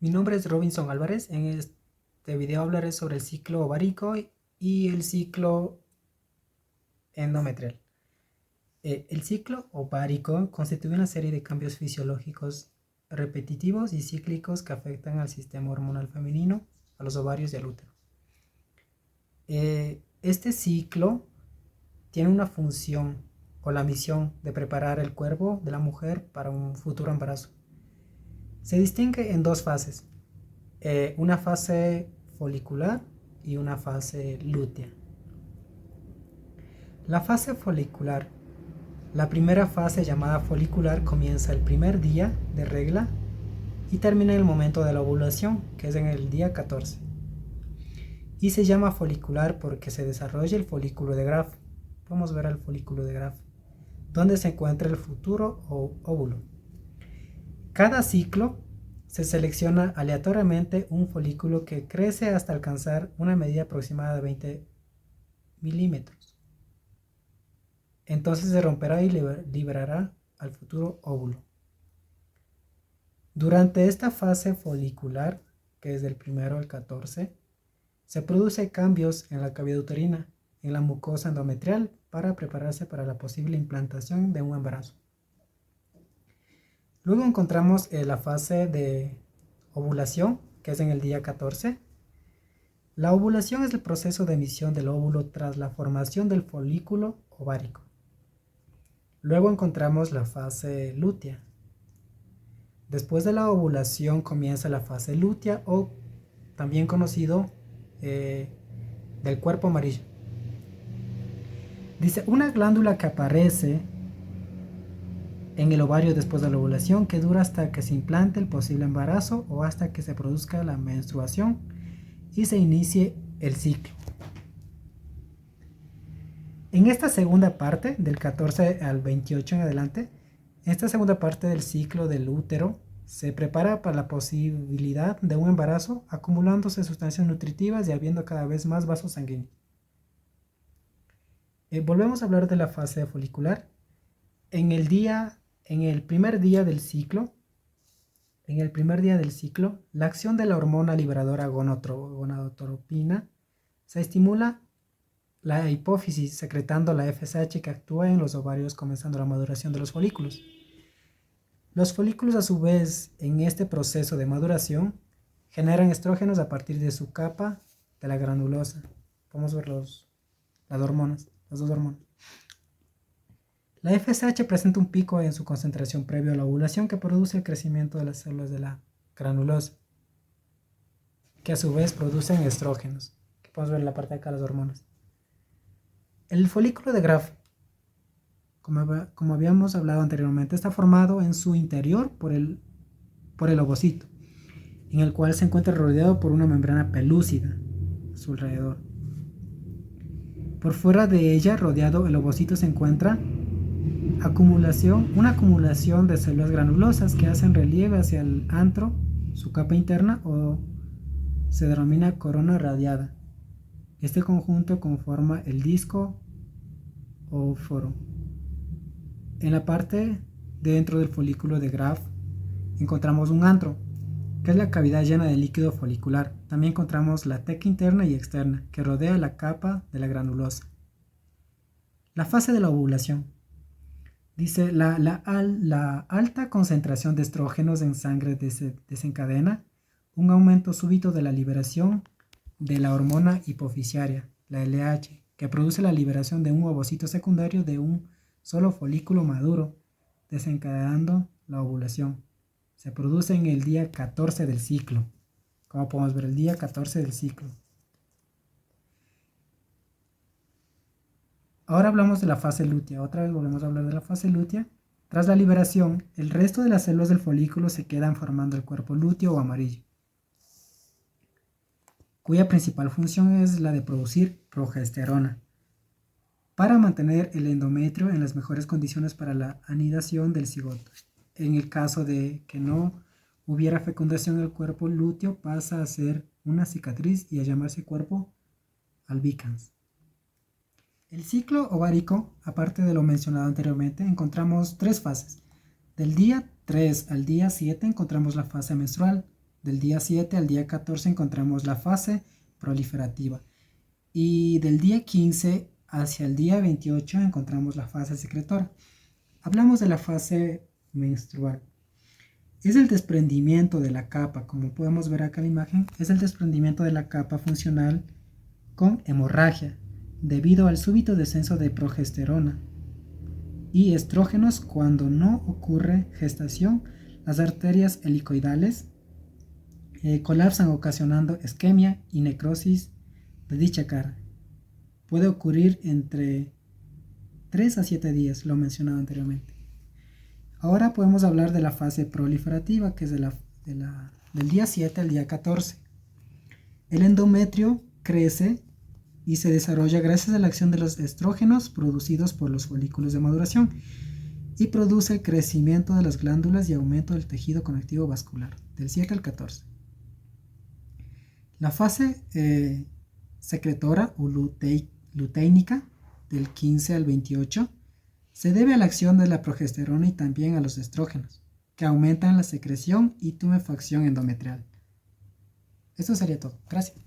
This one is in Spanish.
Mi nombre es Robinson Álvarez. En este video hablaré sobre el ciclo ovárico y el ciclo endometrial. El ciclo ovárico constituye una serie de cambios fisiológicos repetitivos y cíclicos que afectan al sistema hormonal femenino, a los ovarios y al útero. Este ciclo tiene una función o la misión de preparar el cuerpo de la mujer para un futuro embarazo. Se distingue en dos fases, una fase folicular y una fase lútea. La fase folicular, la primera fase llamada folicular, comienza el primer día de regla y termina en el momento de la ovulación, que es en el día 14. Y se llama folicular porque se desarrolla el folículo de Graf. Vamos a ver el folículo de Graf, donde se encuentra el futuro óvulo. Cada ciclo se selecciona aleatoriamente un folículo que crece hasta alcanzar una medida aproximada de 20 milímetros. Entonces se romperá y liberará al futuro óvulo. Durante esta fase folicular, que es del 1 al 14, se producen cambios en la cavidad uterina, en la mucosa endometrial, para prepararse para la posible implantación de un embarazo. Luego encontramos la fase de ovulación, que es en el día 14. La ovulación es el proceso de emisión del óvulo tras la formación del folículo ovárico. Luego encontramos la fase lútea. Después de la ovulación comienza la fase lútea, o también conocido del cuerpo amarillo. Dice, una glándula que aparece en el ovario después de la ovulación, que dura hasta que se implante el posible embarazo o hasta que se produzca la menstruación y se inicie el ciclo. En esta segunda parte, del 14 al 28 en adelante, esta segunda parte del ciclo del útero se prepara para la posibilidad de un embarazo, acumulándose sustancias nutritivas y habiendo cada vez más vasos sanguíneos. Volvemos a hablar de la fase folicular. En el primer día del ciclo, la acción de la hormona liberadora gonadotropina se estimula la hipófisis, secretando la FSH que actúa en los ovarios, comenzando la maduración de los folículos. Los folículos, a su vez, en este proceso de maduración, generan estrógenos a partir de su capa de la granulosa. Vamos a ver las dos hormonas. La FSH presenta un pico en su concentración previo a la ovulación que produce el crecimiento de las células de la granulosa, que a su vez producen estrógenos, que podemos ver en la parte de acá las hormonas. El folículo de Graf, como habíamos hablado anteriormente, está formado en su interior por el ovocito, en el cual se encuentra rodeado por una membrana pelúcida a su alrededor. Por fuera de ella, rodeado el ovocito, se encuentra una acumulación de células granulosas que hacen relieve hacia el antro, su capa interna, o se denomina corona radiada. Este conjunto conforma el disco o foro. En la parte dentro del folículo de Graf encontramos un antro, que es la cavidad llena de líquido folicular. También encontramos la teca interna y externa, que rodea la capa de la granulosa. La fase de la ovulación. Dice, la alta concentración de estrógenos en sangre desencadena un aumento súbito de la liberación de la hormona hipofisiaria, la LH, que produce la liberación de un ovocito secundario de un solo folículo maduro, desencadenando la ovulación. Se produce en el día 14 del ciclo. Como podemos ver, el día 14 del ciclo. Ahora hablamos de la fase lútea. Otra vez volvemos a hablar de la fase lútea. Tras la liberación, el resto de las células del folículo se quedan formando el cuerpo lúteo o amarillo, cuya principal función es la de producir progesterona, para mantener el endometrio en las mejores condiciones para la anidación del cigoto. En el caso de que no hubiera fecundación, el cuerpo lúteo pasa a ser una cicatriz y a llamarse cuerpo albicans. El ciclo ovárico, aparte de lo mencionado anteriormente, encontramos tres fases. Del día 3 al día 7 encontramos la fase menstrual. Del día 7 al día 14 encontramos la fase proliferativa. Y del día 15 hacia el día 28 encontramos la fase secretora. Hablamos de la fase menstrual. Es el desprendimiento de la capa, como podemos ver acá en la imagen, es el desprendimiento de la capa funcional con hemorragia, debido al súbito descenso de progesterona y estrógenos. Cuando no ocurre gestación, las arterias helicoidales colapsan, ocasionando isquemia y necrosis de dicha cara. Puede ocurrir entre 3 a 7 días, lo mencionado anteriormente. Ahora podemos hablar de la fase proliferativa, que es del día 7 al día 14. El endometrio crece y se desarrolla gracias a la acción de los estrógenos producidos por los folículos de maduración y produce crecimiento de las glándulas y aumento del tejido conectivo vascular, del 7 al 14. La fase secretora o luteínica, del 15 al 28, se debe a la acción de la progesterona y también a los estrógenos, que aumentan la secreción y tumefacción endometrial. Esto sería todo. Gracias.